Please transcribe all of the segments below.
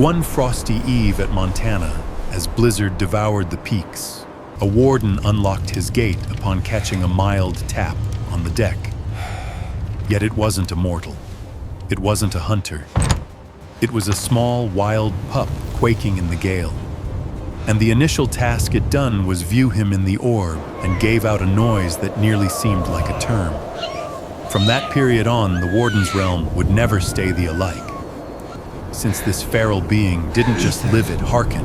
One frosty eve at Montana, as blizzard devoured the peaks, a warden unlocked his gate upon catching a mild tap on the deck. Yet it wasn't a mortal. It wasn't a hunter. It was a small, wild pup quaking in the gale. And the initial task it done was view him in the orb and gave out a noise that nearly seemed like a term. From that period on, the warden's realm would never stay the alike. Since this feral being didn't just live it, hearken,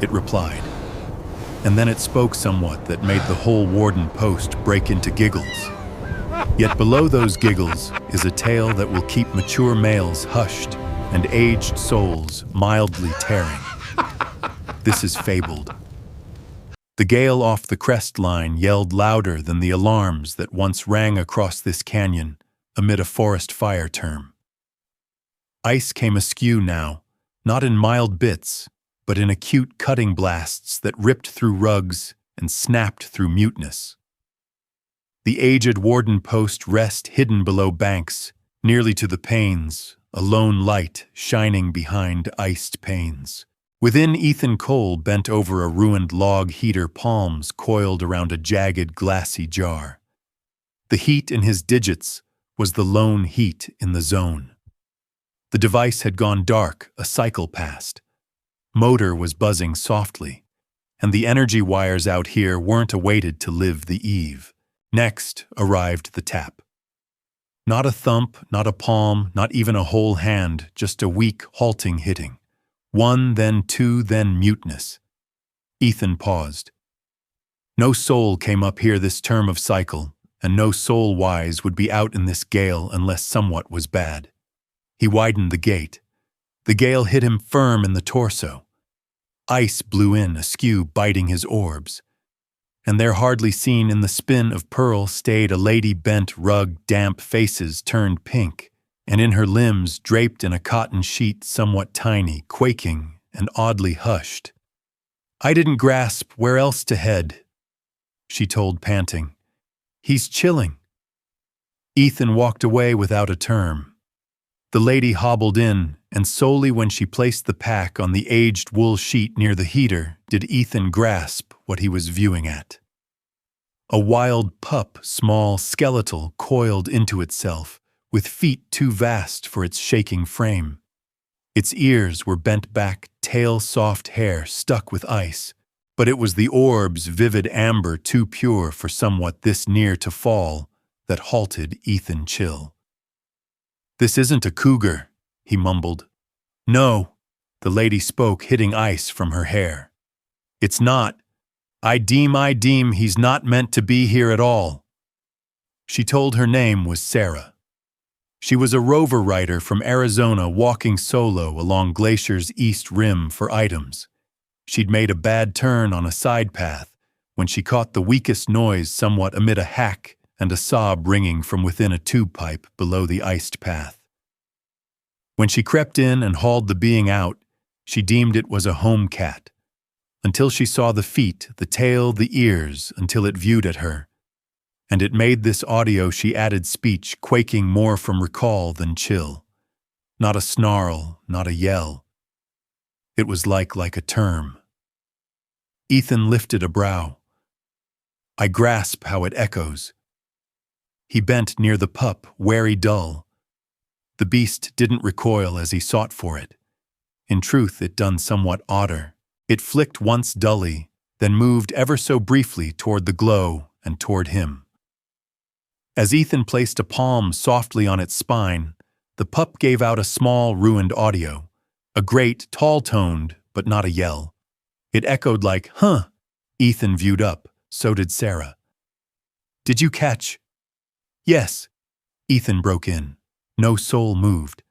it replied. And then it spoke somewhat that made the whole warden post break into giggles. Yet below those giggles is a tale that will keep mature males hushed and aged souls mildly tearing. This is fabled. The gale off the crest line yelled louder than the alarms that once rang across this canyon amid a forest fire term. Ice came askew now, not in mild bits, but in acute cutting blasts that ripped through rugs and snapped through muteness. The aged warden post rest hidden below banks, nearly to the panes, a lone light shining behind iced panes. Within, Ethan Cole bent over a ruined log heater, palms coiled around a jagged glassy jar. The heat in his digits was the lone heat in the zone. The device had gone dark, a cycle passed. Motor was buzzing softly, and the energy wires out here weren't awaited to live the eve. Next arrived the tap. Not a thump, not a palm, not even a whole hand, just a weak, halting hitting. One, then two, then muteness. Ethan paused. No soul came up here this term of cycle, and no soul wise would be out in this gale unless somewhat was bad. He widened the gate. The gale hit him firm in the torso. Ice blew in, askew, biting his orbs. And there, hardly seen in the spin of pearl, stayed a lady bent, rug, damp faces turned pink, and in her limbs, draped in a cotton sheet somewhat tiny, quaking and oddly hushed. I didn't grasp where else to head, she told, panting. He's chilling. Ethan walked away without a term. The lady hobbled in, and solely when she placed the pack on the aged wool sheet near the heater did Ethan grasp what he was viewing at. A wild pup, small, skeletal, coiled into itself, with feet too vast for its shaking frame. Its ears were bent back, tail soft hair stuck with ice, but it was the orb's vivid amber too pure for somewhat this near to fall that halted Ethan chill. This isn't a cougar, he mumbled. No, the lady spoke, hitting ice from her hair. It's not. I deem he's not meant to be here at all. She told her name was Sarah. She was a rover rider from Arizona walking solo along Glacier's east rim for items. She'd made a bad turn on a side path when she caught the weakest noise somewhat amid a hack and a sob ringing from within a tube pipe below the iced path. When she crept in and hauled the being out, she deemed it was a home cat, until she saw the feet, the tail, the ears, until it viewed at her. And it made this audio she added speech, quaking more from recall than chill. Not a snarl, not a yell. It was like a term. Ethan lifted a brow. I grasp how it echoes. He bent near the pup, wary dull. The beast didn't recoil as he sought for it. In truth, it done somewhat odder. It flicked once dully, then moved ever so briefly toward the glow and toward him. As Ethan placed a palm softly on its spine, the pup gave out a small, ruined audio, a great, tall-toned, but not a yell. It echoed like, huh. Ethan viewed up, so did Sarah. Did you catch? Yes. Ethan broke in. No soul moved.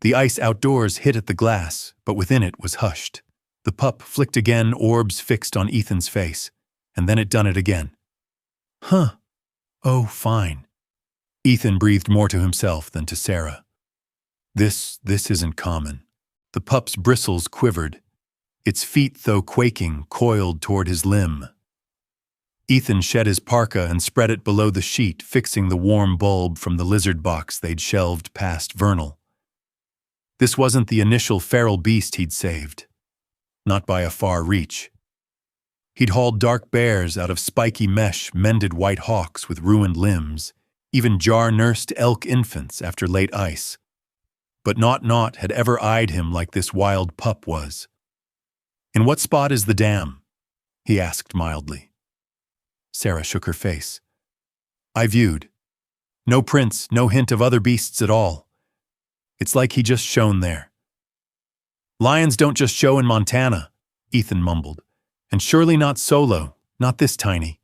The ice outdoors hit at the glass, but within it was hushed. The pup flicked again, orbs fixed on Ethan's face, and then it done it again. Huh. Oh, fine. Ethan breathed more to himself than to Sarah. This isn't common. The pup's bristles quivered. Its feet, though quaking, coiled toward his limb. Ethan shed his parka and spread it below the sheet, fixing the warm bulb from the lizard box they'd shelved past Vernal. This wasn't the initial feral beast he'd saved. Not by a far reach. He'd hauled dark bears out of spiky mesh, mended white hawks with ruined limbs, even jar-nursed elk infants after late ice. But Not had ever eyed him like this wild pup was. "In what spot is the dam?" he asked mildly. Sarah shook her face. I viewed. No prints, no hint of other beasts at all. It's like he just shone there. "Lions don't just show in Montana," Ethan mumbled. "And surely not solo, not this tiny."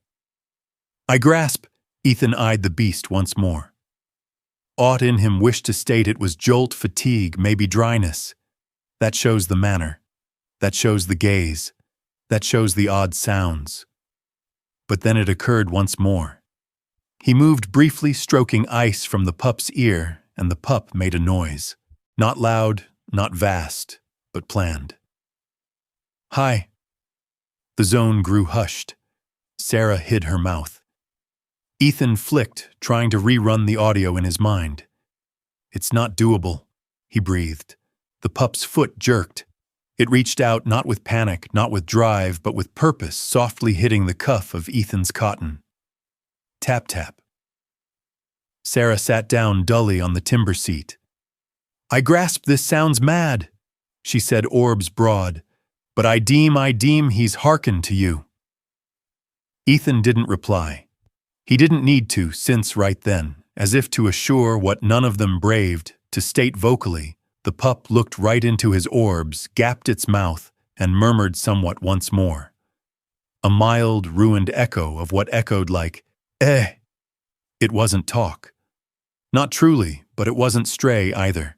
I grasp. Ethan eyed the beast once more. Aught in him wished to state it was jolt, fatigue, maybe dryness. That shows the manner. That shows the gaze. That shows the odd sounds. But then it occurred once more. He moved briefly, stroking ice from the pup's ear, and the pup made a noise. Not loud, not vast, but planned. "Hi." The zone grew hushed. Sarah hid her mouth. Ethan flicked, trying to rerun the audio in his mind. "It's not doable," he breathed. The pup's foot jerked. It reached out not with panic, not with drive, but with purpose, softly hitting the cuff of Ethan's cotton. Tap, tap. Sarah sat down dully on the timber seat. "I grasp this sounds mad," she said, orbs broad, "but I deem he's hearkened to you." Ethan didn't reply. He didn't need to, since right then, as if to assure what none of them braved, to state vocally, the pup looked right into his orbs, gapped its mouth, and murmured somewhat once more. A mild, ruined echo of what echoed like, "Eh." It wasn't talk. Not truly, but it wasn't stray either.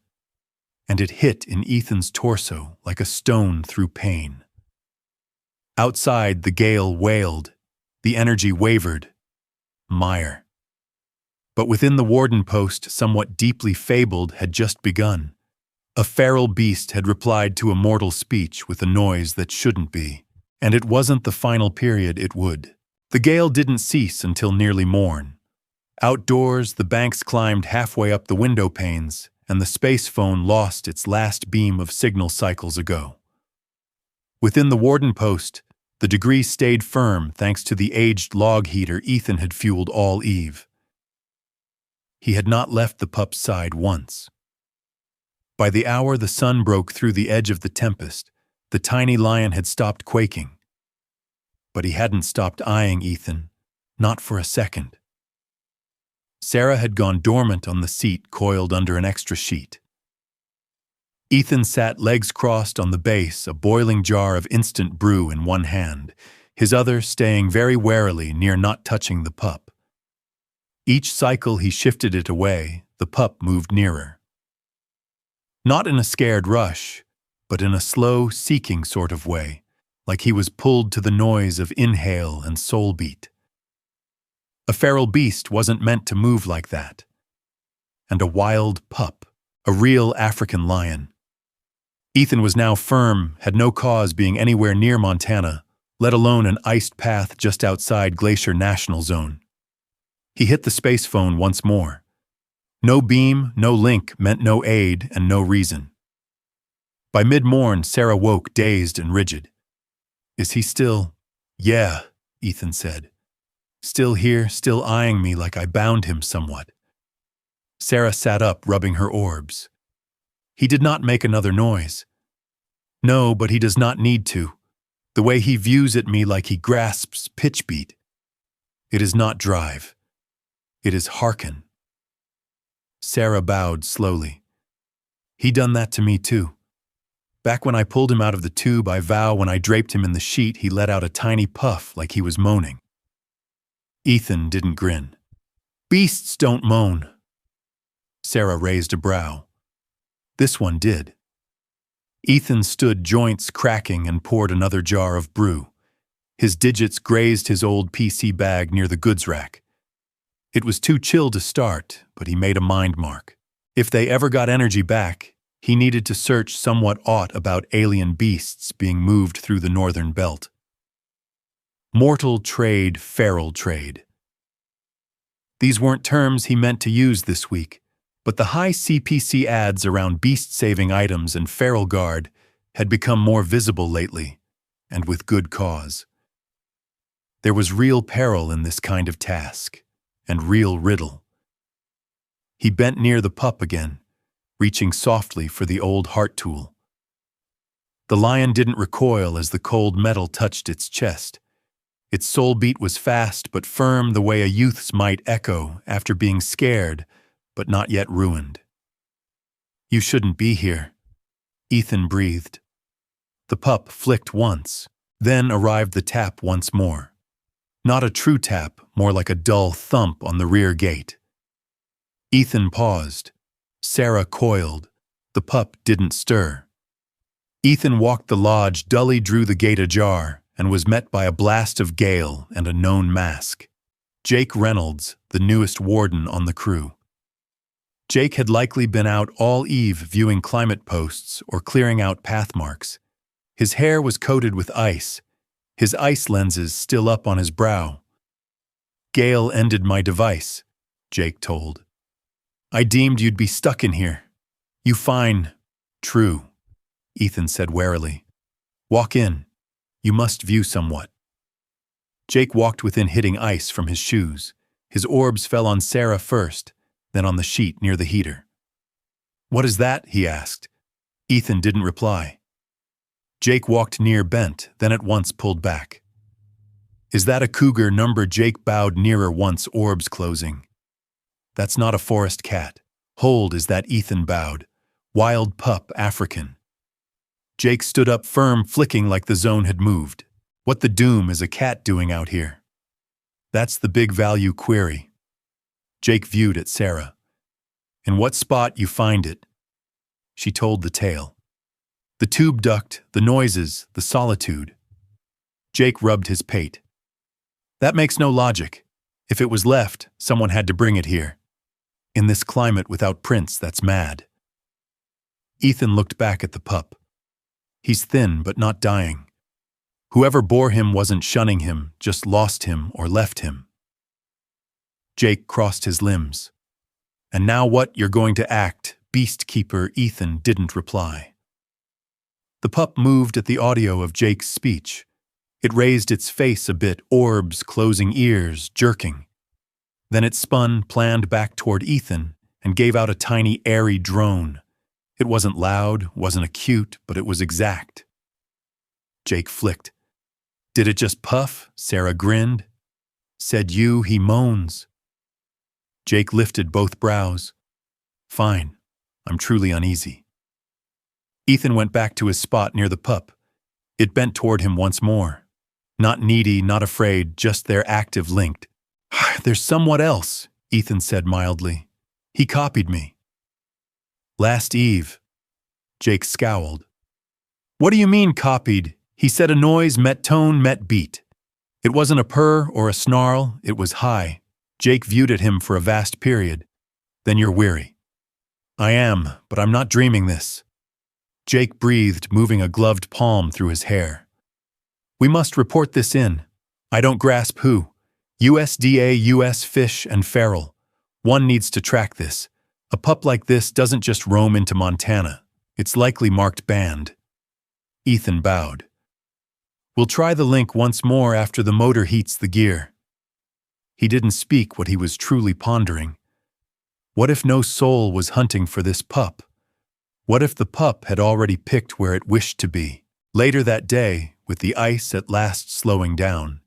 And it hit in Ethan's torso like a stone through pain. Outside, the gale wailed. The energy wavered. Mire. But within the warden post, somewhat deeply fabled had just begun. A feral beast had replied to a mortal speech with a noise that shouldn't be. And it wasn't the final period it would. The gale didn't cease until nearly morn. Outdoors, the banks climbed halfway up the window panes, and the space phone lost its last beam of signal cycles ago. Within the warden post, the degree stayed firm thanks to the aged log heater Ethan had fueled all eve. He had not left the pup's side once. By the hour the sun broke through the edge of the tempest, the tiny lion had stopped quaking. But he hadn't stopped eyeing Ethan, not for a second. Sarah had gone dormant on the seat coiled under an extra sheet. Ethan sat legs crossed on the base, a boiling jar of instant brew in one hand, his other staying very warily near not touching the pup. Each cycle he shifted it away, the pup moved nearer. Not in a scared rush, but in a slow, seeking sort of way, like he was pulled to the noise of inhale and soul beat. A feral beast wasn't meant to move like that. And a wild pup, a real African lion. Ethan was now firm, had no cause being anywhere near Montana, let alone an iced path just outside Glacier National Zone. He hit the space phone once more. No beam, no link meant no aid and no reason. By mid-morn, Sarah woke dazed and rigid. "Is he still?" "Yeah," Ethan said. "Still here, still eyeing me like I bound him somewhat." Sarah sat up, rubbing her orbs. He did not make another noise. No, but he does not need to. The way he views at me like he grasps pitch beat. It is not drive. It is hearken. Sarah bowed slowly. He done that to me too. Back when I pulled him out of the tube, I vow when I draped him in the sheet, he let out a tiny puff like he was moaning. Ethan didn't grin. "Beasts don't moan." Sarah raised a brow. This one did. Ethan stood, joints cracking, and poured another jar of brew. His digits grazed his old PC bag near the goods rack. It was too chill to start, but he made a mind mark. If they ever got energy back, he needed to search somewhat aught about alien beasts being moved through the northern belt. Mortal trade, feral trade. These weren't terms he meant to use this week, But the high CPC ads around beast-saving items and feral guard had become more visible lately, and with good cause. There was real peril in this kind of task, and real riddle. He bent near the pup again, reaching softly for the old heart tool. The lion didn't recoil as the cold metal touched its chest. Its soul beat was fast but firm, the way a youth's might echo after being scared but not yet ruined. "You shouldn't be here," Ethan breathed. The pup flicked once, then arrived the tap once more. Not a true tap, more like a dull thump on the rear gate. Ethan paused. Sarah coiled. The pup didn't stir. Ethan walked the lodge, dully drew the gate ajar, and was met by a blast of gale and a known mask. Jake Reynolds, the newest warden on the crew. Jake had likely been out all eve viewing climate posts or clearing out path marks. His hair was coated with ice, his ice lenses still up on his brow. "Gale ended my device," Jake told. "I deemed you'd be stuck in here. You fine." "True," Ethan said warily. "Walk in. You must view somewhat." Jake walked within hitting ice from his shoes. His orbs fell on Sarah first, then on the sheet near the heater. "What is that?" he asked. Ethan didn't reply. Jake walked near, bent, then at once pulled back. "Is that a cougar number?" Jake bowed nearer once, orbs closing. "That's not a forest cat. Hold, is that?" Ethan bowed. "Wild pup, African." Jake stood up firm, flicking like the zone had moved. "What the doom is a cat doing out here?" "That's the big value query." Jake viewed at Sarah. "In what spot you find it?" She told the tale. The tube duct, the noises, the solitude. Jake rubbed his pate. "That makes no logic. If it was left, someone had to bring it here. In this climate without prints, that's mad." Ethan looked back at the pup. "He's thin but not dying. Whoever bore him wasn't shunning him, just lost him or left him." Jake crossed his limbs. "And now what you're going to act, beast keeper?" Ethan didn't reply. The pup moved at the audio of Jake's speech. It raised its face a bit, orbs closing ears, jerking. Then it spun, planned back toward Ethan, and gave out a tiny, airy drone. It wasn't loud, wasn't acute, but it was exact. Jake flicked. "Did it just puff?" Sarah grinned. "Said you, he moans." Jake lifted both brows. "Fine. I'm truly uneasy." Ethan went back to his spot near the pup. It bent toward him once more. Not needy, not afraid, just their active linked. "There's somewhat else," Ethan said mildly. "He copied me." "Last eve." Jake scowled. "What do you mean copied?" He said a noise met tone, met beat. It wasn't a purr or a snarl, it was high. Jake viewed at him for a vast period. "Then you're weary." "I am, but I'm not dreaming this." Jake breathed, moving a gloved palm through his hair. "We must report this in. I don't grasp who. USDA, US Fish and Feral. One needs to track this. A pup like this doesn't just roam into Montana. It's likely marked banned." Ethan bowed. "We'll try the link once more after the motor heats the gear." He didn't speak what he was truly pondering. What if no soul was hunting for this pup? What if the pup had already picked where it wished to be? Later that day, with the ice at last slowing down,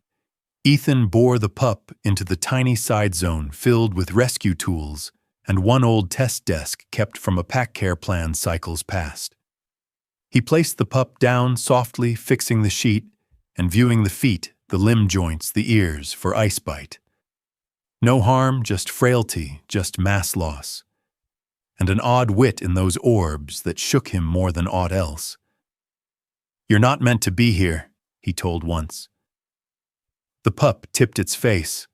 Ethan bore the pup into the tiny side zone filled with rescue tools and one old test desk kept from a pack care plan cycles past. He placed the pup down softly, fixing the sheet and viewing the feet, the limb joints, the ears for ice bite. No harm, just frailty, just mass loss. And an odd wit in those orbs that shook him more than aught else. "You're not meant to be here," he told once. The pup tipped its face.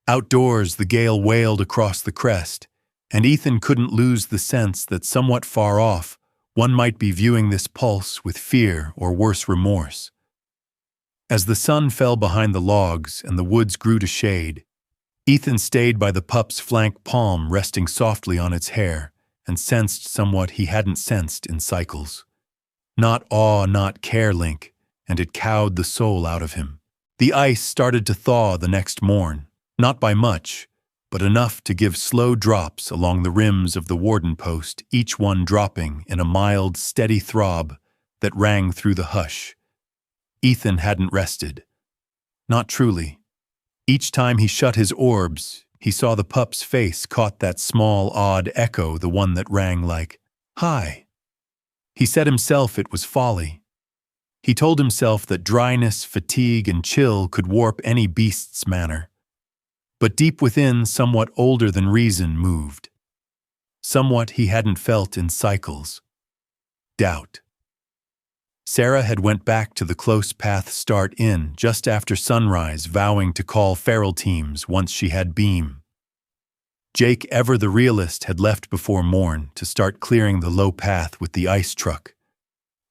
Outdoors, the gale wailed across the crest, and Ethan couldn't lose the sense that somewhat far off, one might be viewing this pulse with fear or worse remorse. As the sun fell behind the logs and the woods grew to shade, Ethan stayed by the pup's flank palm resting softly on its hair and sensed somewhat he hadn't sensed in cycles. Not awe, not care, Link, and it cowed the soul out of him. The ice started to thaw the next morn, not by much, but enough to give slow drops along the rims of the warden post, each one dropping in a mild, steady throb that rang through the hush. Ethan hadn't rested. Not truly. Each time he shut his orbs, he saw the pup's face caught that small, odd echo, the one that rang like, "Hi." He said himself it was folly. He told himself that dryness, fatigue, and chill could warp any beast's manner. But deep within, somewhat older than reason moved. Somewhat he hadn't felt in cycles. Doubt. Sarah had went back to the Close Path Start Inn just after sunrise, vowing to call feral teams once she had beam. Jake, ever the realist, had left before morn to start clearing the low path with the ice truck.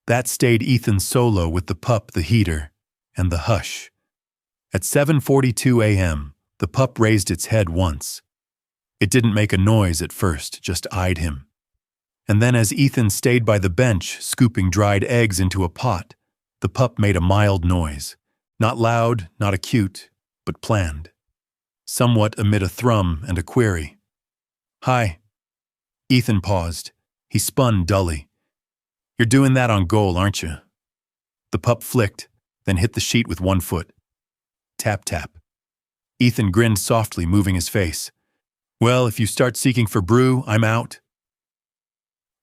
That stayed Ethan solo with the pup, the heater, and the hush. At 7:42 a.m., the pup raised its head once. It didn't make a noise at first, just eyed him. And then as Ethan stayed by the bench, scooping dried eggs into a pot, the pup made a mild noise. Not loud, not acute, but planned. Somewhat amid a thrum and a query. "Hi." Ethan paused. He spun dully. "You're doing that on goal, aren't you?" The pup flicked, then hit the sheet with one foot. Tap, tap. Ethan grinned softly, moving his face. "Well, if you start seeking for brew, I'm out."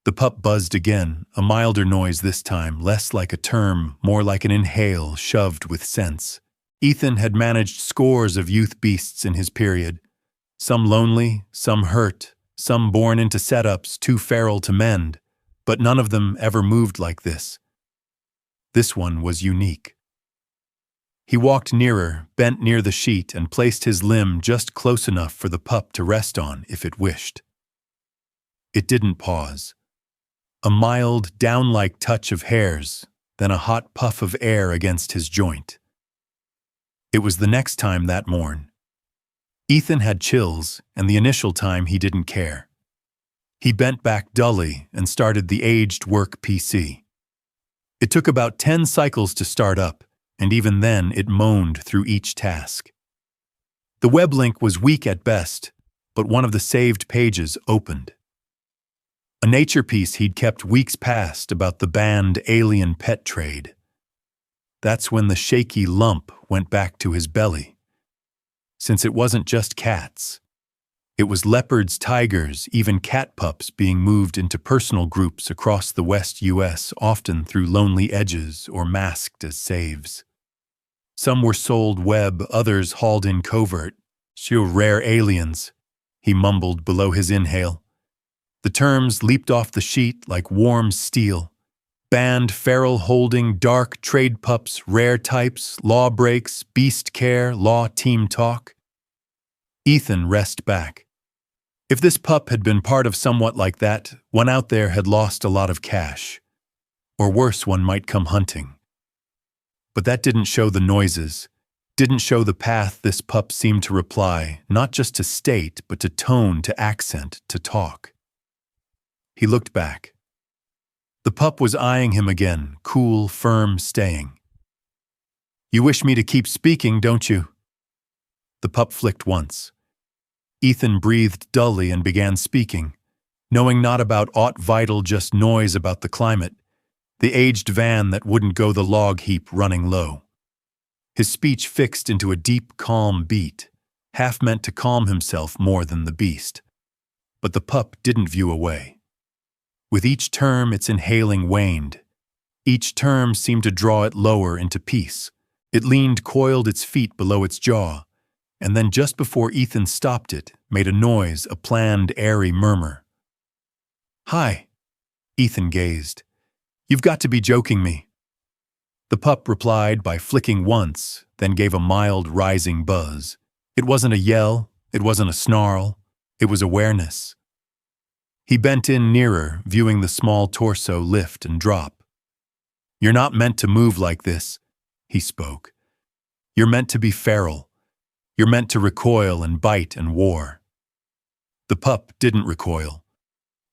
The pup buzzed again, a milder noise this time, less like a term, more like an inhale shoved with sense. Ethan had managed scores of youth beasts in his period. Some lonely, some hurt, some born into setups too feral to mend, but none of them ever moved like this. This one was unique. He walked nearer, bent near the sheet, and placed his limb just close enough for the pup to rest on if it wished. It didn't pause. A mild, down-like touch of hairs, then a hot puff of air against his joint. It was the next time that morn. Ethan had chills, and the initial time he didn't care. He bent back dully and started the aged work PC. It took about 10 cycles to start up, and even then it moaned through each task. The web link was weak at best, but one of the saved pages opened. A nature piece he'd kept weeks past about the banned alien pet trade. That's when the shaky lump went back to his belly. Since it wasn't just cats. It was leopards, tigers, even cat pups being moved into personal groups across the West U.S., often through lonely edges or masked as saves. Some were sold web, others hauled in covert. "Sheer rare aliens," he mumbled below his inhale. The terms leaped off the sheet like warm steel. Banned, feral holding, dark, trade pups, rare types, law breaks, beast care, law team talk. Ethan rest back. If this pup had been part of somewhat like that, one out there had lost a lot of cash. Or worse, one might come hunting. But that didn't show the noises, didn't show the path this pup seemed to reply, not just to state, but to tone, to accent, to talk. He looked back. The pup was eyeing him again, cool, firm, staying. "You wish me to keep speaking, don't you?" The pup flicked once. Ethan breathed dully and began speaking, knowing not about aught vital, just noise about the climate, the aged van that wouldn't go the log heap running low. His speech fixed into a deep, calm beat, half meant to calm himself more than the beast. But the pup didn't view away. With each term its inhaling waned. Each term seemed to draw it lower into peace. It leaned, coiled its feet below its jaw, and then just before Ethan stopped it, made a noise, a planned, airy murmur. "Hi." Ethan gazed. "You've got to be joking me." The pup replied by flicking once, then gave a mild, rising buzz. It wasn't a yell, it wasn't a snarl, it was awareness. He bent in nearer, viewing the small torso lift and drop. "You're not meant to move like this," he spoke. "You're meant to be feral. You're meant to recoil and bite and war." The pup didn't recoil.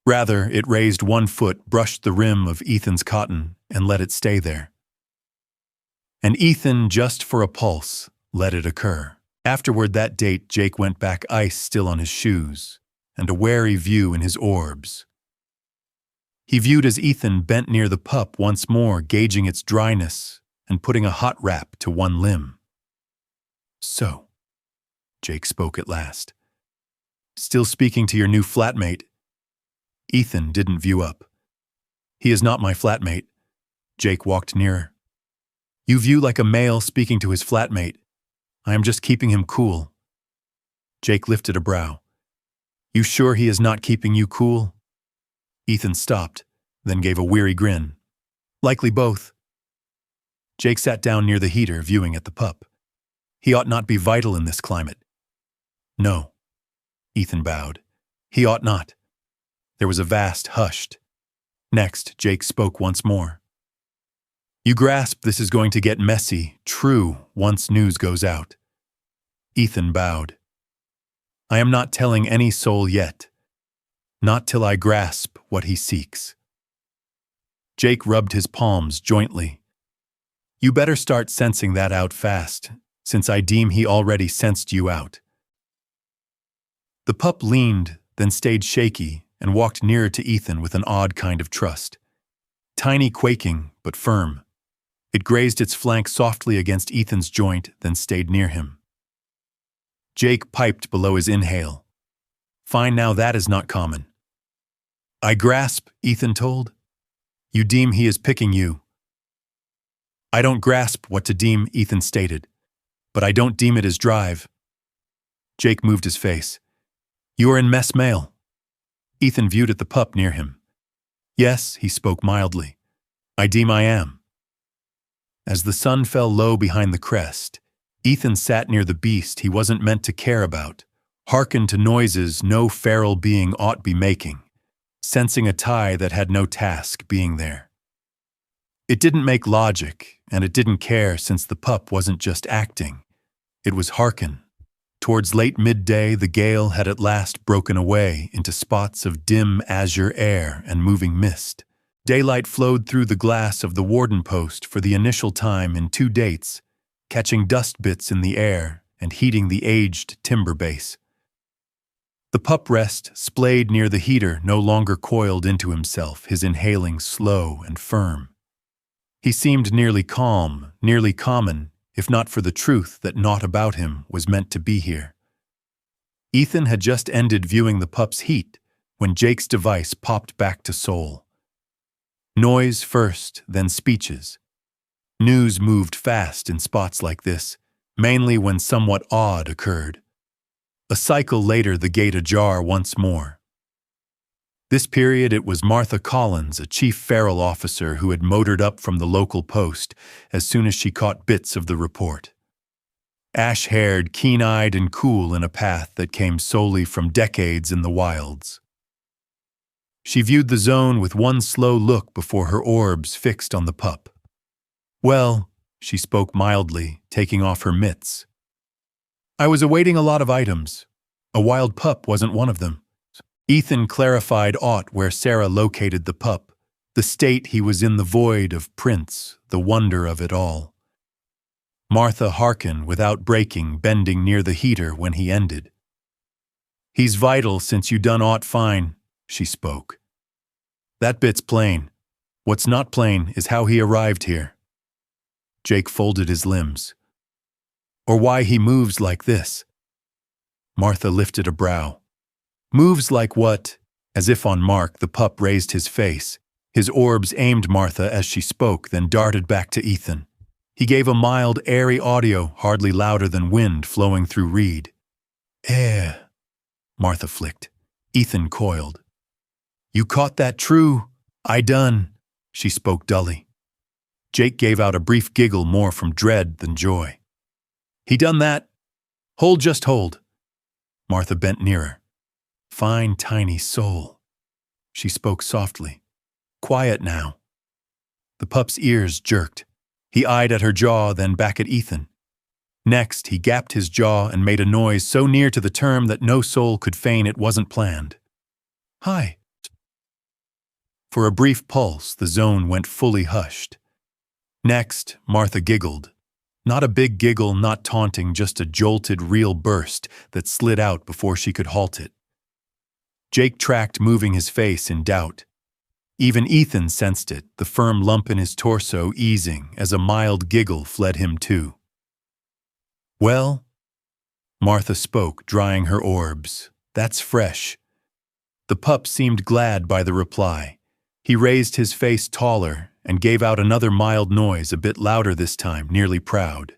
Rather, it raised one foot, brushed the rim of Ethan's cotton, and let it stay there. And Ethan, just for a pulse, let it occur. Afterward that date, Jake went back, ice still on his shoes, and a wary view in his orbs. He viewed as Ethan bent near the pup once more, gauging its dryness and putting a hot wrap to one limb. "So," Jake spoke at last, "still speaking to your new flatmate?" Ethan didn't view up. "He is not my flatmate." Jake walked nearer. "You view like a male speaking to his flatmate. I am just keeping him cool." Jake lifted a brow. "You sure he is not keeping you cool?" Ethan stopped, then gave a weary grin. "Likely both." Jake sat down near the heater, viewing at the pup. "He ought not be vital in this climate." "No." Ethan bowed. "He ought not." There was a vast hush. Next, Jake spoke once more. "You grasp this is going to get messy, true, once news goes out." Ethan bowed. "I am not telling any soul yet. Not till I grasp what he seeks." Jake rubbed his palms jointly. "You better start sensing that out fast, since I deem he already sensed you out." The pup leaned, then stayed shaky, and walked nearer to Ethan with an odd kind of trust. Tiny, quaking, but firm. It grazed its flank softly against Ethan's joint, then stayed near him. Jake piped below his inhale. "Fine, now that is not common." "I grasp," Ethan told. "You deem he is picking you." "I don't grasp what to deem," Ethan stated, "but I don't deem it as drive." Jake moved his face. "You are in mess male." Ethan viewed at the pup near him. "Yes," he spoke mildly. "I deem I am." As the sun fell low behind the crest, Ethan sat near the beast he wasn't meant to care about, hearkened to noises no feral being ought be making, sensing a tie that had no task being there. It didn't make logic, and it didn't care since the pup wasn't just acting. It was hearken. Towards late midday, the gale had at last broken away into spots of dim azure air and moving mist. Daylight flowed through the glass of the warden post for the initial time in 2 dates, catching dust bits in the air and heating the aged timber base. The pup rest, splayed near the heater, no longer coiled into himself, his inhaling slow and firm. He seemed nearly calm, nearly common, if not for the truth that naught about him was meant to be here. Ethan had just ended viewing the pup's heat when Jake's device popped back to soul. Noise first, then speeches. News moved fast in spots like this, mainly when somewhat odd occurred. A cycle later, the gate ajar once more. This period it was Martha Collins, a chief feral officer who had motored up from the local post as soon as she caught bits of the report. Ash-haired, keen-eyed, and cool in a path that came solely from decades in the wilds. She viewed the zone with one slow look before her orbs fixed on the pup. "Well," she spoke mildly, taking off her mitts. "I was awaiting a lot of items. A wild pup wasn't one of them." Ethan clarified aught where Sarah located the pup, the state he was in, the void of prints, the wonder of it all. Martha hearkened without breaking, bending near the heater when he ended. "He's vital since you done aught fine," she spoke. "That bit's plain. What's not plain is how he arrived here." Jake folded his limbs. "Or why he moves like this." Martha lifted a brow. "Moves like what?" As if on mark, the pup raised his face. His orbs aimed Martha as she spoke, then darted back to Ethan. He gave a mild, airy audio, hardly louder than wind flowing through reed. Martha flicked. Ethan coiled. "You caught that true? I done," she spoke dully. Jake gave out a brief giggle, more from dread than joy. "He done that? Hold, just hold." Martha bent nearer. "Fine, tiny soul." She spoke softly. "Quiet now." The pup's ears jerked. He eyed at her jaw, then back at Ethan. Next, he gapped his jaw and made a noise so near to the term that no soul could feign it wasn't planned. Hi. For a brief pulse, the zone went fully hushed. Next, Martha giggled. Not a big giggle, not taunting, just a jolted, real burst that slid out before she could halt it. Jake tracked, moving his face in doubt. Even Ethan sensed it, the firm lump in his torso easing as a mild giggle fled him too. Well, Martha spoke, drying her orbs. That's fresh. The pup seemed glad by the reply. He raised his face taller and gave out another mild noise, a bit louder this time, nearly proud.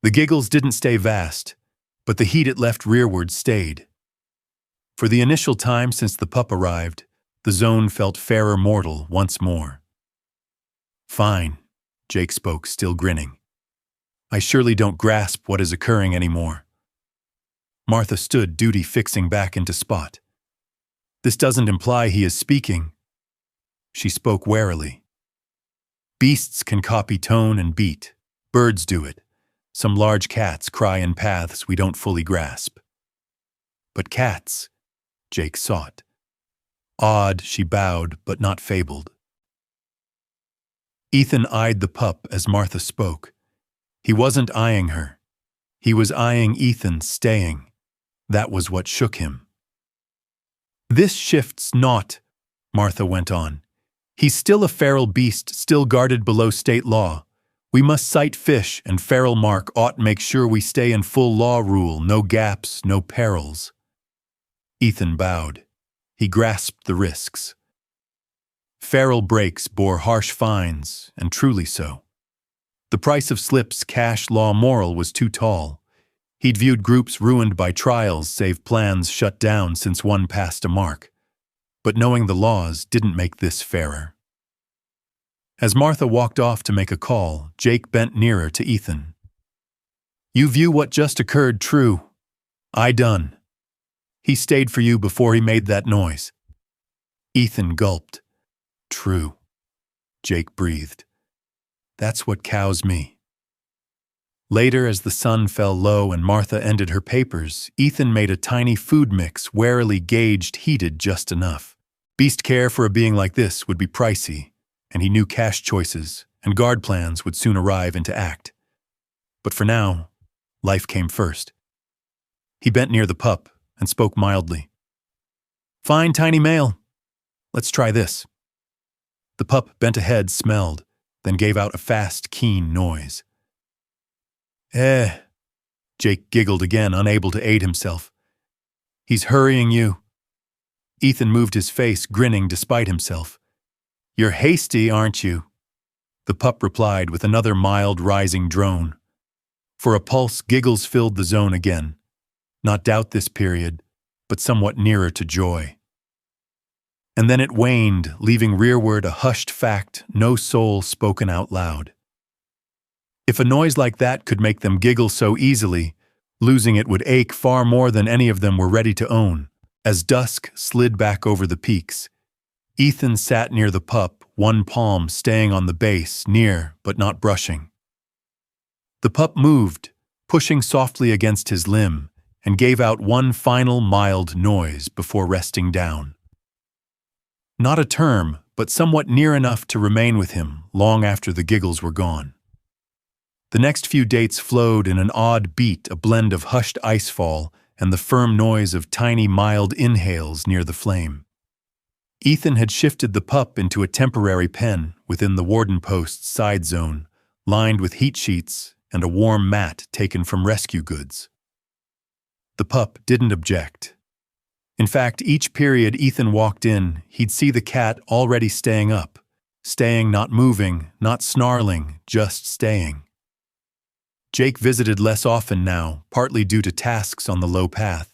The giggles didn't stay vast, but the heat it left rearward stayed. For the initial time since the pup arrived, the zone felt fairer mortal once more. Fine, Jake spoke, still grinning. I surely don't grasp what is occurring anymore. Martha stood, duty fixing back into spot. This doesn't imply he is speaking. She spoke warily. Beasts can copy tone and beat. Birds do it. Some large cats cry in paths we don't fully grasp. But cats, Jake sought. Odd, she bowed, but not fabled. Ethan eyed the pup as Martha spoke. He wasn't eyeing her. He was eyeing Ethan, staying. That was what shook him. This shifts not, Martha went on. He's still a feral beast, still guarded below state law. We must cite fish, and feral mark ought make sure we stay in full law rule, no gaps, no perils. Ethan bowed. He grasped the risks. Feral breaks bore harsh fines, and truly so. The price of slips, cash, law, moral was too tall. He'd viewed groups ruined by trials, save plans shut down since one passed a mark. But knowing the laws didn't make this fairer. As Martha walked off to make a call, Jake bent nearer to Ethan. You view what just occurred true. I done. He stayed for you before he made that noise. Ethan gulped. True. Jake breathed. That's what cows me. Later, as the sun fell low and Martha ended her papers, Ethan made a tiny food mix, warily gauged, heated just enough. Beast care for a being like this would be pricey, and he knew cash choices and guard plans would soon arrive into act. But for now, life came first. He bent near the pup and spoke mildly. Fine, tiny male. Let's try this. The pup bent ahead, smelled, then gave out a fast, keen noise. Jake giggled again, unable to aid himself. He's hurrying you. Ethan moved his face, grinning despite himself. You're hasty, aren't you? The pup replied with another mild, rising drone. For a pulse, giggles filled the zone again. Not doubt this period, but somewhat nearer to joy. And then it waned, leaving rearward a hushed fact, no soul spoken out loud. If a noise like that could make them giggle so easily, losing it would ache far more than any of them were ready to own. As dusk slid back over the peaks, Ethan sat near the pup, one palm staying on the base, near but not brushing. The pup moved, pushing softly against his limb, and gave out one final mild noise before resting down. Not a term, but somewhat near enough to remain with him long after the giggles were gone. The next few dates flowed in an odd beat, a blend of hushed icefall and the firm noise of tiny mild inhales near the flame. Ethan had shifted the pup into a temporary pen within the warden post's side zone, lined with heat sheets and a warm mat taken from rescue goods. The pup didn't object. In fact, each period Ethan walked in, he'd see the cat already staying up, staying, not moving, not snarling, just staying. Jake visited less often now, partly due to tasks on the low path.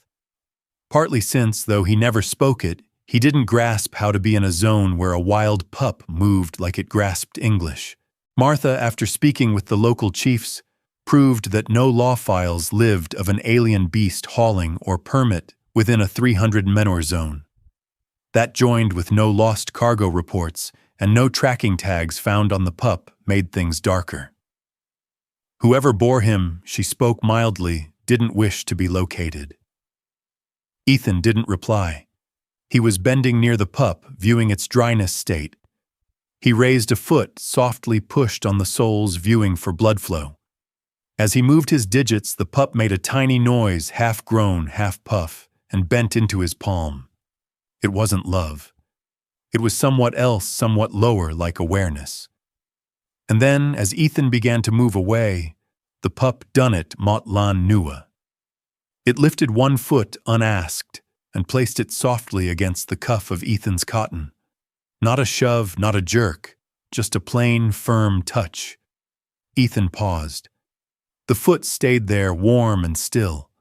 Partly since, though he never spoke it, he didn't grasp how to be in a zone where a wild pup moved like it grasped English. Martha, after speaking with the local chiefs, proved that no law files lived of an alien beast hauling or permit within a 300 menor zone. That, joined with no lost cargo reports and no tracking tags found on the pup, made things darker. Whoever bore him, she spoke mildly, didn't wish to be located. Ethan didn't reply. He was bending near the pup, viewing its dryness state. He raised a foot, softly pushed on the soles, viewing for blood flow. As he moved his digits, the pup made a tiny noise, half groan, half puff, and bent into his palm. It wasn't love. It was somewhat else, somewhat lower, like awareness. And then, as Ethan began to move away, the pup done it mot lan nua. It lifted one foot unasked and placed it softly against the cuff of Ethan's cotton. Not a shove, not a jerk, just a plain, firm touch. Ethan paused. The foot stayed there, warm and still,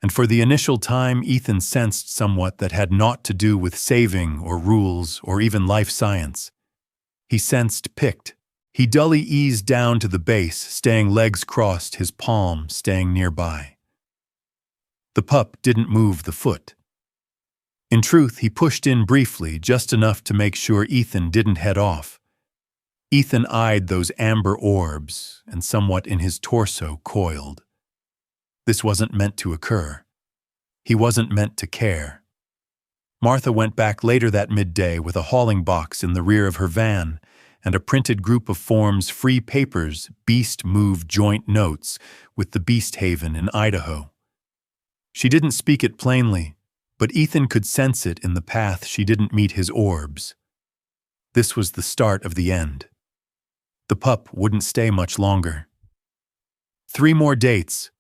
and for the initial time Ethan sensed somewhat that had naught to do with saving or rules or even life science. He sensed picked. He dully eased down to the base, staying legs crossed, his palm staying nearby. The pup didn't move the foot. In truth, he pushed in briefly, just enough to make sure Ethan didn't head off. Ethan eyed those amber orbs, and somewhat in his torso coiled. This wasn't meant to occur. He wasn't meant to care. Martha went back later that midday with a hauling box in the rear of her van and a printed group of forms, free papers, Beast Move joint notes with the Beast Haven in Idaho. She didn't speak it plainly, but Ethan could sense it in the path she didn't meet his orbs. This was the start of the end. The pup wouldn't stay much longer. 3 more dates.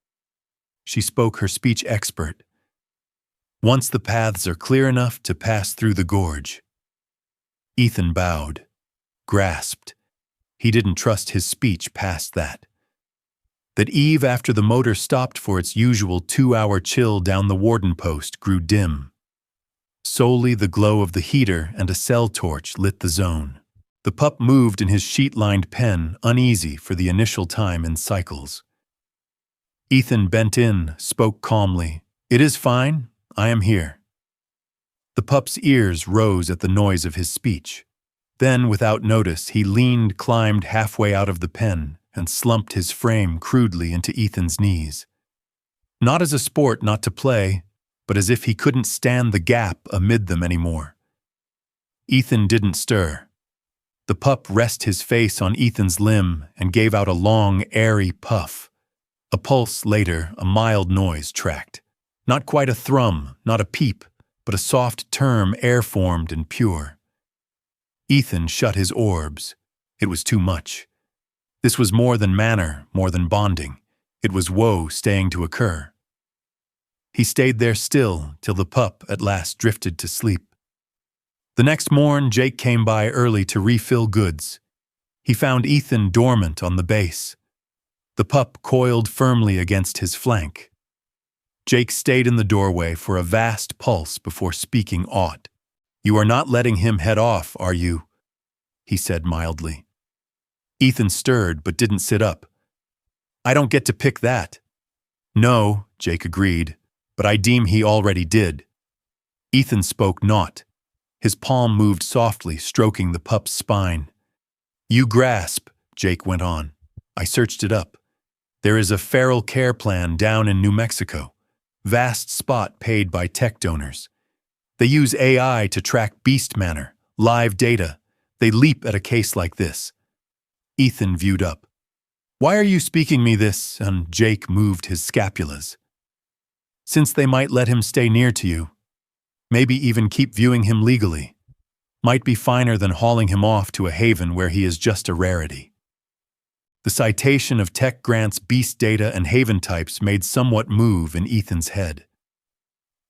She spoke her speech expert. Once the paths are clear enough to pass through the gorge. Ethan bowed, grasped. He didn't trust his speech past that. That eve after the motor stopped for its usual 2-hour chill down the warden post grew dim. Solely the glow of the heater and a cell torch lit the zone. The pup moved in his sheet-lined pen, uneasy for the initial time in cycles. Ethan bent in, spoke calmly. "It is fine. I am here." The pup's ears rose at the noise of his speech. Then, without notice, he leaned, climbed halfway out of the pen, and slumped his frame crudely into Ethan's knees. Not as a sport not to play, but as if he couldn't stand the gap amid them anymore. Ethan didn't stir. The pup rested his face on Ethan's limb and gave out a long, airy puff. A pulse later, a mild noise tracked. Not quite a thrum, not a peep, but a soft term air-formed and pure. Ethan shut his orbs. It was too much. This was more than manner, more than bonding. It was woe staying to occur. He stayed there still till the pup at last drifted to sleep. The next morn, Jake came by early to refill goods. He found Ethan dormant on the base. The pup coiled firmly against his flank. Jake stayed in the doorway for a vast pulse before speaking aught. "You are not letting him head off, are you?" he said mildly. Ethan stirred but didn't sit up. "I don't get to pick that." "No," Jake agreed, "but I deem he already did." Ethan spoke naught. His palm moved softly, stroking the pup's spine. "You grasp," Jake went on. "I searched it up. There is a feral care plan down in New Mexico. Vast spot paid by tech donors. They use AI to track beast manner, live data. They leap at a case like this." Ethan viewed up. "Why are you speaking me this?" And Jake moved his scapulas. "Since they might let him stay near to you. Maybe even keep viewing him legally. Might be finer than hauling him off to a haven where he is just a rarity." The citation of tech grants, beast data, and haven types made somewhat move in Ethan's head.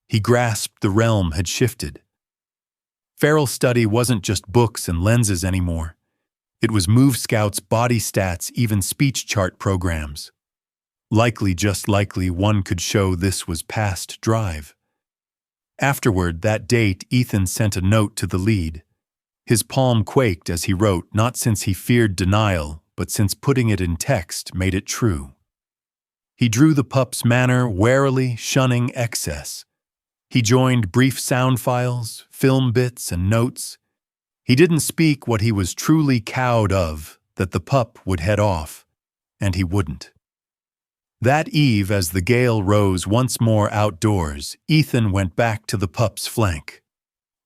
He grasped the realm had shifted. Feral study wasn't just books and lenses anymore. It was Move Scouts, body stats, even speech chart programs. Likely, just likely, one could show this was past drive. Afterward, that date, Ethan sent a note to the lead. His palm quaked as he wrote, not since he feared denial, but since putting it in text made it true. He drew the pup's manner warily, shunning excess. He joined brief sound files, film bits, and notes. He didn't speak what he was truly cowed of, that the pup would head off, and he wouldn't. That eve, as the gale rose once more outdoors, Ethan went back to the pup's flank.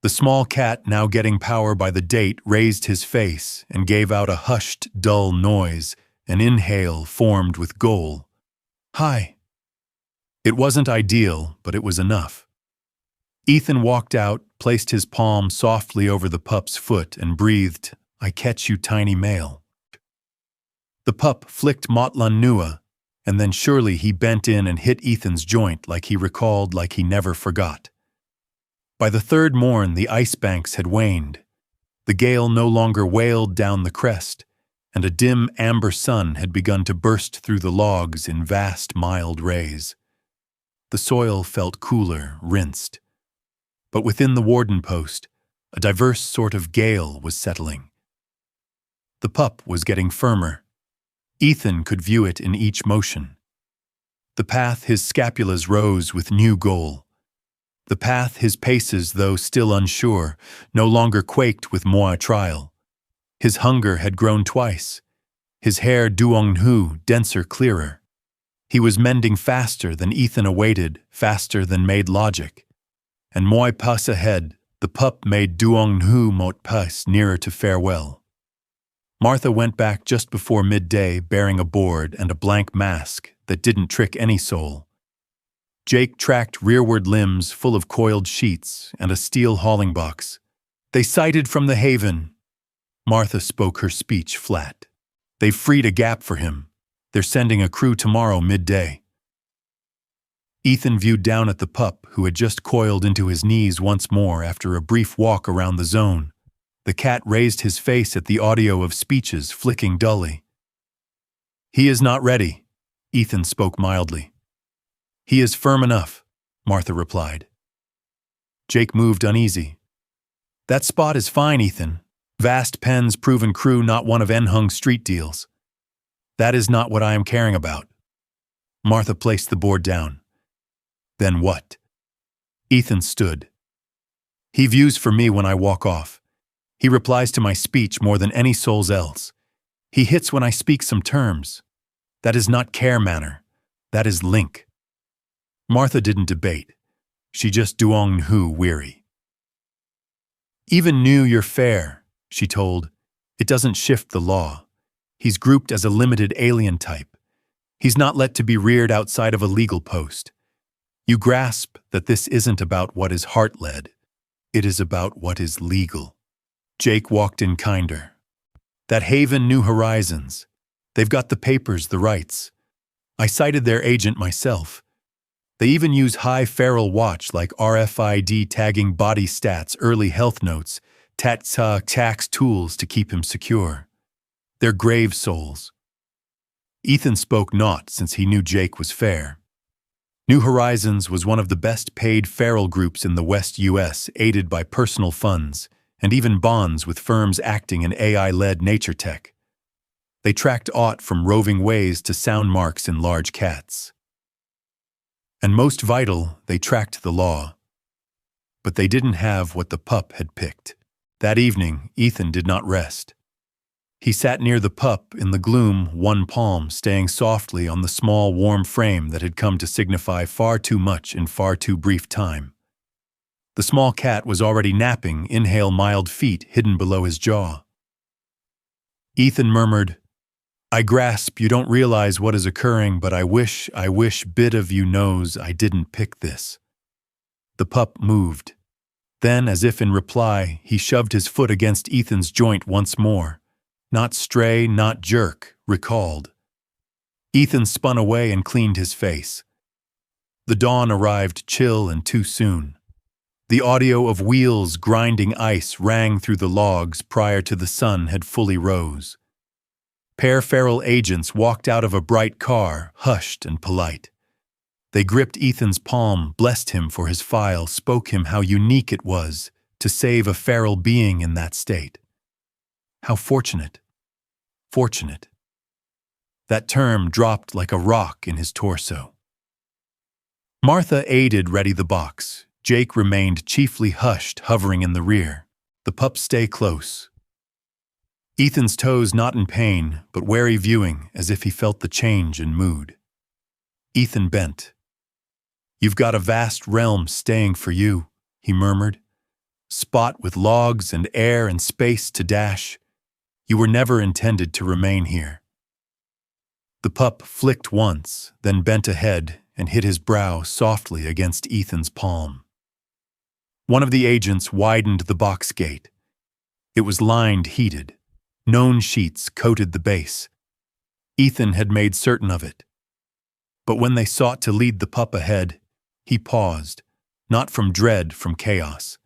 The small cat, now getting power by the date, raised his face and gave out a hushed, dull noise, an inhale formed with goal. "Hi." It wasn't ideal, but it was enough. Ethan walked out, placed his palm softly over the pup's foot, and breathed, "I catch you, tiny male." The pup flicked Motlan Nua, and then surely he bent in and hit Ethan's joint like he recalled, like he never forgot. By the third morn, the ice banks had waned. The gale no longer wailed down the crest, and a dim amber sun had begun to burst through the logs in vast, mild rays. The soil felt cooler, rinsed. But within the warden post, a diverse sort of gale was settling. The pup was getting firmer. Ethan could view it in each motion. The path his scapulas rose with new goal. The path his paces, though still unsure, no longer quaked with moi trial. His hunger had grown twice. His hair duong-hu, denser, clearer. He was mending faster than Ethan awaited, faster than made logic. And moi pas ahead, the pup made duong-hu mot pas nearer to farewell. Martha went back just before midday, bearing a board and a blank mask that didn't trick any soul. Jake tracked rearward limbs full of coiled sheets and a steel hauling box. "They sighted from the haven." Martha spoke her speech flat. "They've freed a gap for him. They're sending a crew tomorrow midday." Ethan viewed down at the pup, who had just coiled into his knees once more after a brief walk around the zone. The cat raised his face at the audio of speeches flicking dully. "He is not ready," Ethan spoke mildly. "He is firm enough," Martha replied. Jake moved uneasy. "That spot is fine, Ethan. Vast pens, proven crew, not one of Enhung's street deals. That is not what I am caring about." Martha placed the board down. "Then what?" Ethan stood. "He views for me when I walk off. He replies to my speech more than any soul's else. He hits when I speak some terms. That is not care manner. That is link." Martha didn't debate. She just duong-hu weary. "Even knew you're fair," she told. "It doesn't shift the law. He's grouped as a limited alien type. He's not let to be reared outside of a legal post. You grasp that this isn't about what is heart-led. It is about what is legal." Jake walked in kinder. "That haven, New Horizons. They've got the papers, the rights. I cited their agent myself. They even use high feral watch like RFID tagging body stats, early health notes, tax tools to keep him secure. They're grave souls." Ethan spoke not, since he knew Jake was fair. New Horizons was one of the best paid feral groups in the West U.S., aided by personal funds and even bonds with firms acting in AI-led nature tech. They tracked aught from roving ways to sound marks in large cats. And most vital, they tracked the law. But they didn't have what the pup had picked. That evening, Ethan did not rest. He sat near the pup in the gloom, one palm staying softly on the small, warm frame that had come to signify far too much in far too brief time. The small cat was already napping, inhale mild feet hidden below his jaw. Ethan murmured, "I grasp you don't realize what is occurring, but I wish bit of you knows I didn't pick this." The pup moved. Then, as if in reply, he shoved his foot against Ethan's joint once more. Not stray, not jerk, recalled. Ethan spun away and cleaned his face. The dawn arrived chill and too soon. The audio of wheels grinding ice rang through the logs prior to the sun had fully rose. Pair feral agents walked out of a bright car, hushed and polite. They gripped Ethan's palm, blessed him for his file, spoke him how unique it was to save a feral being in that state. How fortunate. Fortunate. That term dropped like a rock in his torso. Martha aided ready the box. Jake remained chiefly hushed, hovering in the rear. The pup stay close. Ethan's toes not in pain, but wary viewing, as if he felt the change in mood. Ethan bent. "You've got a vast realm staying for you," he murmured. "Spot with logs and air and space to dash. You were never intended to remain here." The pup flicked once, then bent ahead and hit his brow softly against Ethan's palm. One of the agents widened the box gate. It was lined heated. Known sheets coated the base. Ethan had made certain of it. But when they sought to lead the pup ahead, he paused, not from dread, from chaos.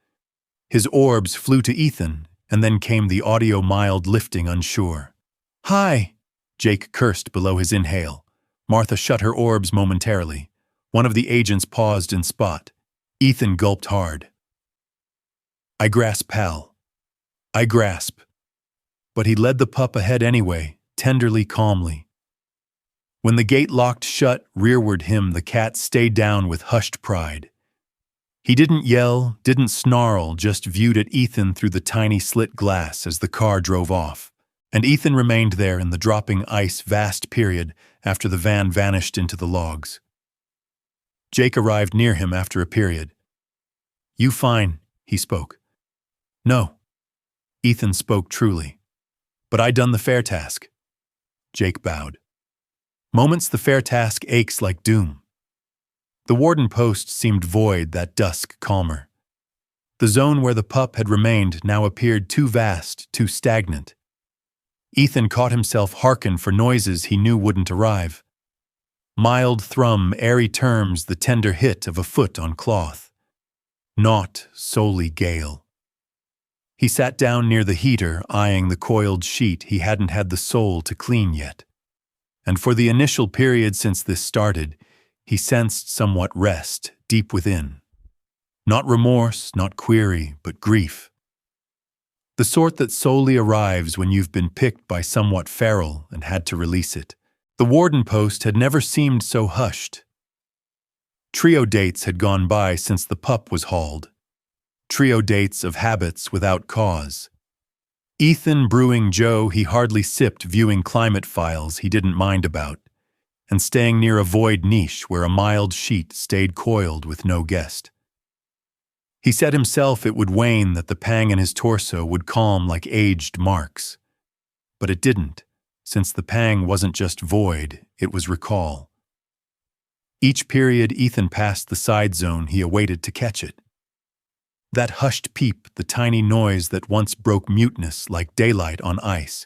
His orbs flew to Ethan, and then came the audio mild lifting unsure. "Hi!" Jake cursed below his inhale. Martha shut her orbs momentarily. One of the agents paused in spot. Ethan gulped hard. "I grasp, pal. I grasp." But he led the pup ahead anyway, tenderly, calmly. When the gate locked shut rearward him, the cat stayed down with hushed pride. He didn't yell, didn't snarl, just viewed at Ethan through the tiny slit glass as the car drove off. And Ethan remained there in the dropping ice vast period after the van vanished into the logs. Jake arrived near him after a period. "You fine," he spoke. "No." Ethan spoke truly. "But I done the fair task." Jake bowed. Moments the fair task aches like doom. The warden post seemed void that dusk calmer. The zone where the pup had remained now appeared too vast, too stagnant. Ethan caught himself hearken for noises he knew wouldn't arrive. Mild thrum, airy terms, the tender hit of a foot on cloth. Naught solely gale. He sat down near the heater, eyeing the coiled sheet he hadn't had the soul to clean yet. And for the initial period since this started, he sensed somewhat rest deep within. Not remorse, not query, but grief. The sort that solely arrives when you've been picked by somewhat feral and had to release it. The warden post had never seemed so hushed. Trio dates had gone by since the pup was hauled. Trio dates of habits without cause. Ethan brewing Joe he hardly sipped, viewing climate files he didn't mind about, and staying near a void niche where a mild sheet stayed coiled with no guest. He said himself it would wane, that the pang in his torso would calm like aged marks. But it didn't, since the pang wasn't just void, it was recall. Each period Ethan passed the side zone, he awaited to catch it. That hushed peep, the tiny noise that once broke muteness like daylight on ice.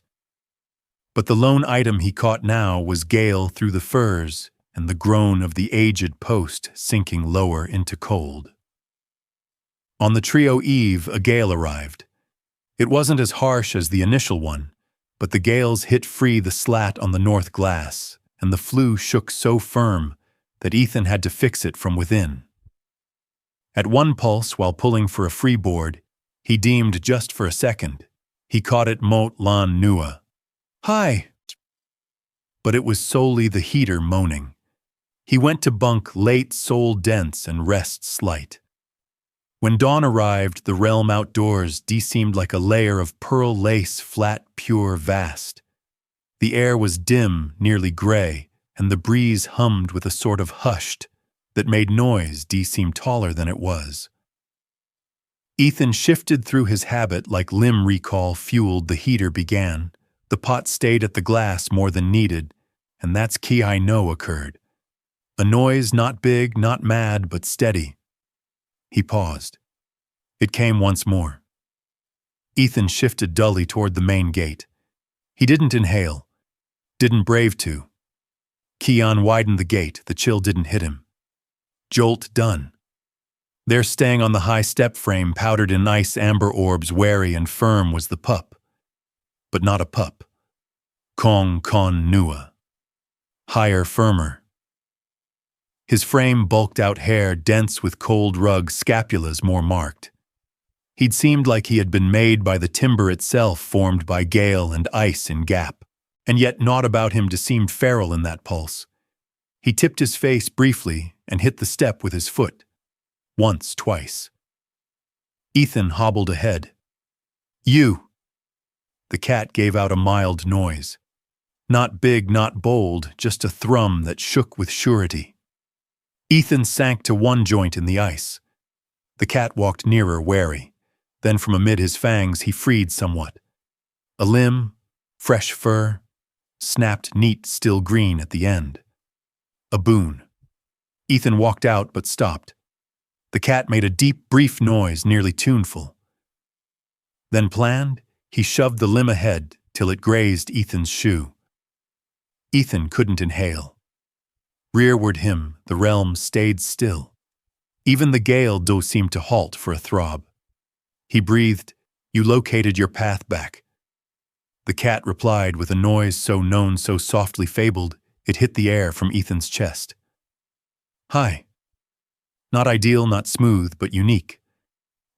But the lone item he caught now was gale through the firs and the groan of the aged post sinking lower into cold. On the trio eve, a gale arrived. It wasn't as harsh as the initial one, but the gales hit free the slat on the north glass, and the flue shook so firm that Ethan had to fix it from within. At one pulse, while pulling for a freeboard, he deemed just for a second, he caught it mot lan nua. "Hi!" But it was solely the heater moaning. He went to bunk late, soul dense, and rest slight. When dawn arrived, the realm outdoors seemed like a layer of pearl lace, flat, pure, vast. The air was dim, nearly gray, and the breeze hummed with a sort of hushed that made noise seem taller than it was. Ethan shifted through his habit like limb recall fueled the heater began. The pot stayed at the glass more than needed, and that's key I know occurred. A noise not big, not mad, but steady. He paused. It came once more. Ethan shifted dully toward the main gate. He didn't inhale. Didn't brave to. Keon widened the gate. The chill didn't hit him. Jolt done. There, staying on the high step frame, powdered in ice amber orbs, wary and firm, was the pup. But not a pup. Kong Kon Nua. Higher, firmer. His frame bulked out hair, dense with cold rug, scapulas more marked. He'd seemed like he had been made by the timber itself, formed by gale and ice in gap. And yet naught about him seemed feral in that pulse. He tipped his face briefly and hit the step with his foot. Once, twice. Ethan hobbled ahead. "You!" The cat gave out a mild noise. Not big, not bold, just a thrum that shook with surety. Ethan sank to one joint in the ice. The cat walked nearer, wary. Then from amid his fangs he freed somewhat. A limb, fresh fur, snapped neat, still green at the end. A boon. Ethan walked out but stopped. The cat made a deep, brief noise, nearly tuneful. Then planned, he shoved the limb ahead till it grazed Ethan's shoe. Ethan couldn't inhale. Rearward him, the realm stayed still. Even the gale seemed to halt for a throb. He breathed, "You located your path back." The cat replied with a noise so known, so softly fabled, it hit the air from Ethan's chest. "Hi." Not ideal, not smooth, but unique.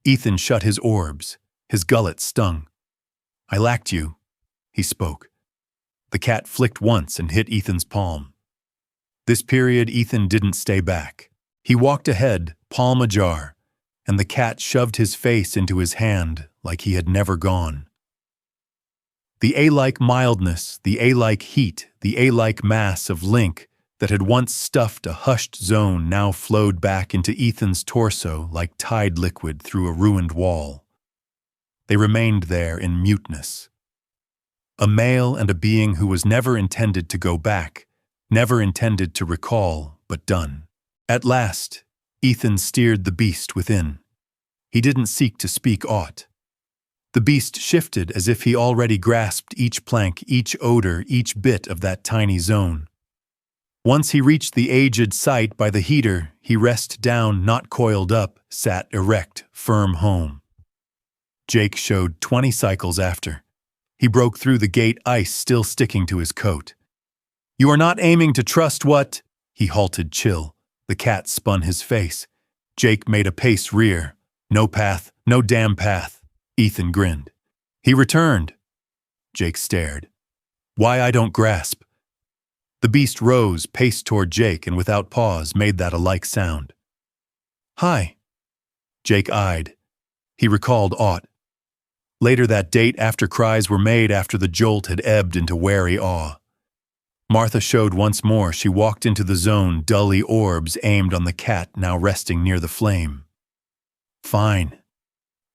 Ethan shut his orbs. His gullet stung. "I lacked you," he spoke. The cat flicked once and hit Ethan's palm. This period, Ethan didn't stay back. He walked ahead, palm ajar, and the cat shoved his face into his hand like he had never gone. The A-like mildness, the A-like heat, the A-like mass of link that had once stuffed a hushed zone now flowed back into Ethan's torso like tide liquid through a ruined wall. They remained there in muteness. A male and a being who was never intended to go back, never intended to recall, but done. At last, Ethan steered the beast within. He didn't seek to speak aught. The beast shifted as if he already grasped each plank, each odor, each bit of that tiny zone. Once he reached the aged site by the heater, he rested down, not coiled up, sat erect, firm home. Jake showed 20 cycles after. He broke through the gate, ice still sticking to his coat. "You are not aiming to trust what?" He halted, chill. The cat spun his face. Jake made a pace rear. "No path, no damn path." Ethan grinned. "He returned." Jake stared. "Why I don't grasp." The beast rose, paced toward Jake, and without pause made that a like sound. "Hi." Jake eyed. He recalled aught. Later that date, after cries were made, after the jolt had ebbed into wary awe. Martha showed once more. She walked into the zone, dully orbs aimed on the cat now resting near the flame. "Fine."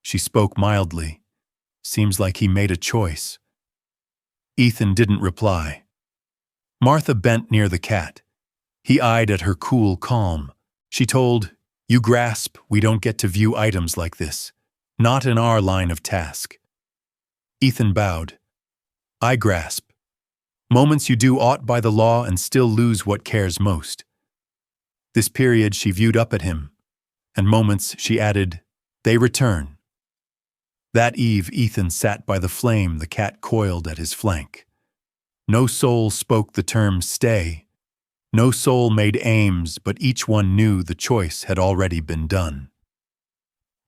She spoke mildly. Seems like he made a choice. Ethan didn't reply. Martha bent near the cat. He eyed at her cool calm. She told, "You grasp, we don't get to view items like this. Not in our line of task." Ethan bowed. "I grasp. Moments you do aught by the law and still lose what cares most." This period she viewed up at him, and moments, she added, they return. That eve Ethan sat by the flame, the cat coiled at his flank. No soul spoke the term stay. No soul made aims, but each one knew the choice had already been done.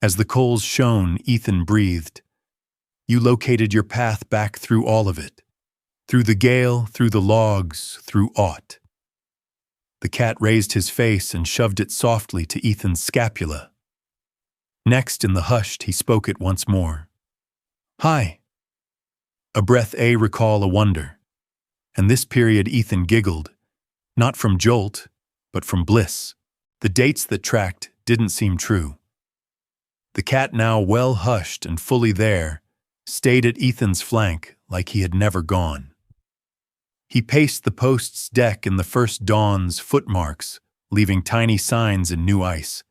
As the coals shone, Ethan breathed. "You located your path back through all of it. Through the gale, through the logs, through aught." The cat raised his face and shoved it softly to Ethan's scapula. Next, in the hushed, he spoke it once more. "Hi." A breath, a recall, a wonder. And this period Ethan giggled, not from jolt, but from bliss. The dates that tracked didn't seem true. The cat, now well hushed and fully there, stayed at Ethan's flank like he had never gone. He paced the post's deck in the first dawn's footmarks, leaving tiny signs in new ice.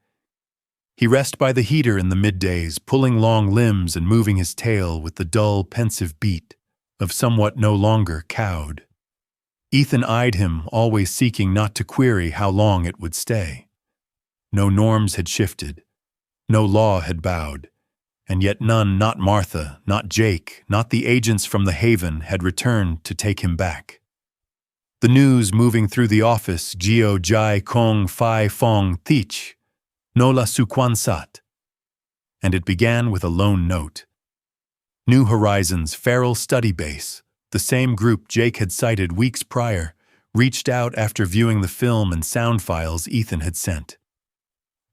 He rested by the heater in the middays, pulling long limbs and moving his tail with the dull, pensive beat of somewhat no longer cowed. Ethan eyed him, always seeking not to query how long it would stay. No norms had shifted. No law had bowed. And yet none, not Martha, not Jake, not the agents from the haven, had returned to take him back. The news moving through the office, Gio Jai Kong Fai Fong Thich, no la Suquansat. And it began with a lone note. New Horizons Feral Study Base, the same group Jake had cited weeks prior, reached out after viewing the film and sound files Ethan had sent.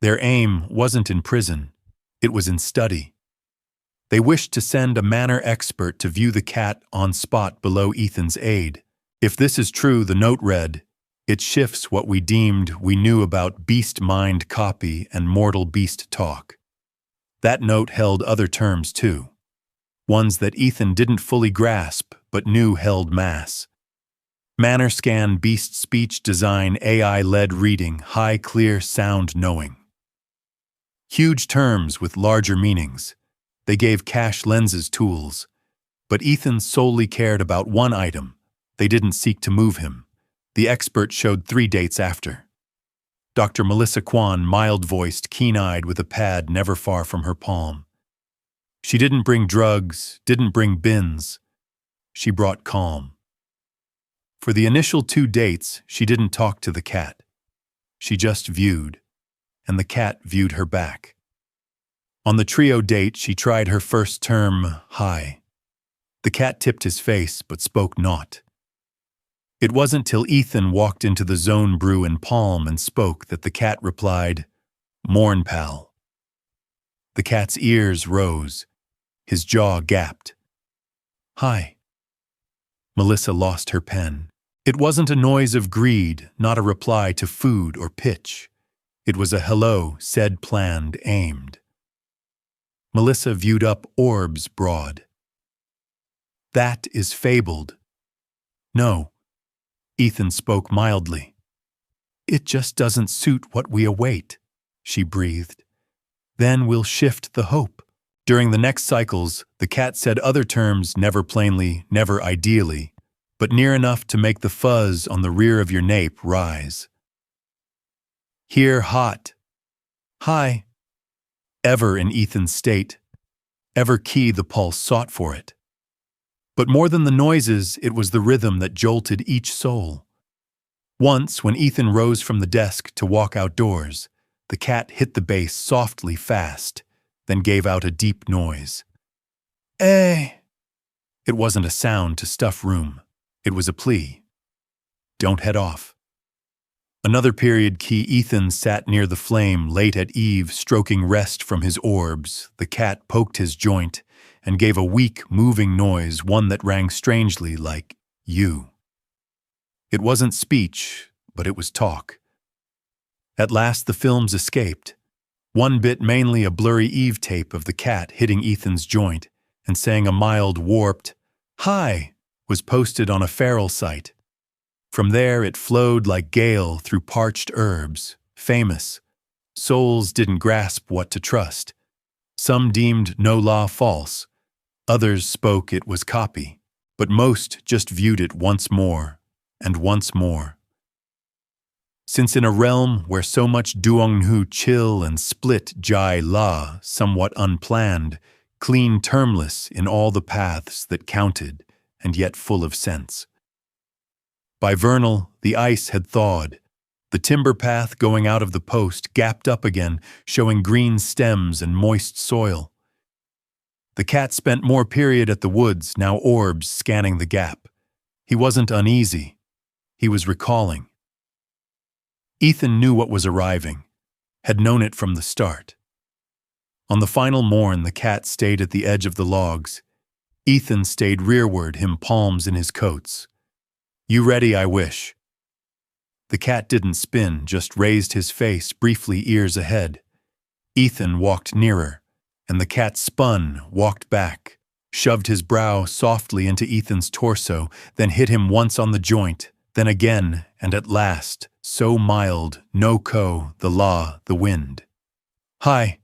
Their aim wasn't in prison, it was in study. They wished to send a manner expert to view the cat on spot below Ethan's aid. If this is true, the note read, It shifts what we deemed we knew about beast mind copy and mortal beast talk. That note held other terms too, ones that Ethan didn't fully grasp but knew held mass. Manner scan, beast speech design, AI-led reading, high clear sound knowing. Huge terms with larger meanings. They gave Cash Lens's tools. But Ethan solely cared about one item. They didn't seek to move him. The expert showed 3 dates after. Dr. Melissa Kwan, mild-voiced, keen-eyed with a pad never far from her palm. She didn't bring drugs, didn't bring bins. She brought calm. For the initial 2 dates, she didn't talk to the cat. She just viewed, and the cat viewed her back. On the trio date, she tried her first term, hi. The cat tipped his face, but spoke naught. It wasn't till Ethan walked into the zone brew and palm and spoke that the cat replied, "Morn, pal." The cat's ears rose. His jaw gapped. "Hi." Melissa lost her pen. It wasn't a noise of greed, not a reply to food or pitch. It was a hello, said, planned, aimed. Melissa viewed up orbs broad. "That is fabled." "No." Ethan spoke mildly. "It just doesn't suit what we await," she breathed. "Then we'll shift the hope." During the next cycles, the cat said other terms never plainly, never ideally, but near enough to make the fuzz on the rear of your nape rise. Here hot. Hi. Ever in Ethan's state. Ever key the pulse sought for it. But more than the noises, it was the rhythm that jolted each soul. Once, when Ethan rose from the desk to walk outdoors, the cat hit the bass softly fast, then gave out a deep noise. Eh! It wasn't a sound to stuff room. It was a plea. Don't head off. Another period key, Ethan sat near the flame late at eve, stroking rest from his orbs. The cat poked his joint and gave a weak, moving noise, one that rang strangely like you. It wasn't speech, but it was talk. At last the films escaped. One bit mainly a blurry Eve tape of the cat hitting Ethan's joint and saying a mild, warped, "Hi," was posted on a feral site. From there it flowed like gale through parched herbs, famous. Souls didn't grasp what to trust. Some deemed no law false. Others spoke it was copy, but most just viewed it once more, and once more. Since in a realm where so much duonghu chill and split jai la, somewhat unplanned, clean termless in all the paths that counted, and yet full of sense. By vernal, the ice had thawed. The timber path going out of the post gapped up again, showing green stems and moist soil. The cat spent more period at the woods, now orbs scanning the gap. He wasn't uneasy. He was recalling. Ethan knew what was arriving, had known it from the start. On the final morn, the cat stayed at the edge of the logs. Ethan stayed rearward, him palms in his coats. "You ready, I wish." The cat didn't spin, just raised his face, briefly ears ahead. Ethan walked nearer, and the cat spun, walked back, shoved his brow softly into Ethan's torso, then hit him once on the joint, then again, and at last, so mild, no ko, the law, the wind. "Hi."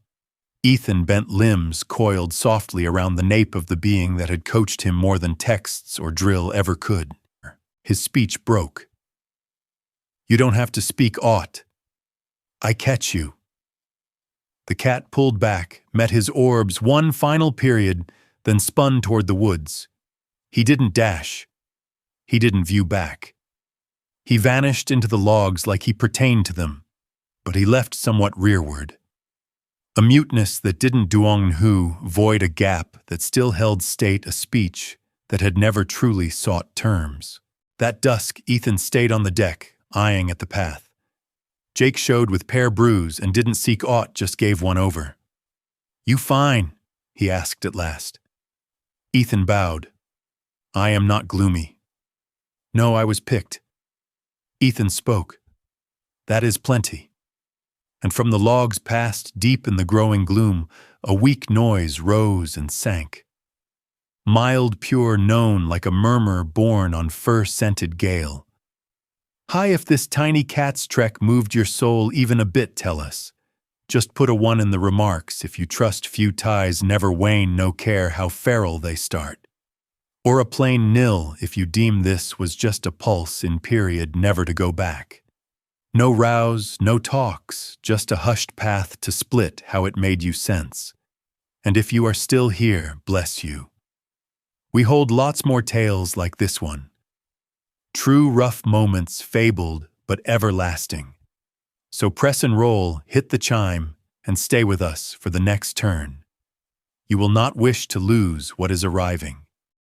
Ethan bent limbs coiled softly around the nape of the being that had coached him more than texts or drill ever could. His speech broke. "You don't have to speak aught. I catch you." The cat pulled back, met his orbs one final period, then spun toward the woods. He didn't dash. He didn't view back. He vanished into the logs like he pertained to them, but he left somewhat rearward. A muteness that didn't duonghu void a gap that still held state, a speech that had never truly sought terms. That dusk, Ethan stayed on the deck, eyeing at the path. Jake showed with pair brews and didn't seek aught, just gave one over. "You fine?" he asked at last. Ethan bowed. "I am not gloomy." "No, I was picked." Ethan spoke. That is plenty. And from the logs past, deep in the growing gloom, a weak noise rose and sank. Mild, pure, known like a murmur born on fir-scented gale. Hi, if this tiny cat's trek moved your soul even a bit, tell us. Just put a 1 in the remarks if you trust few ties never wane, no care how feral they start. Or a plain nil if you deem this was just a pulse in period never to go back. No rows, no talks, just a hushed path to split how it made you sense. And if you are still here, bless you. We hold lots more tales like this one. True rough moments fabled but everlasting. So press and roll, hit the chime, and stay with us for the next turn. You will not wish to lose what is arriving.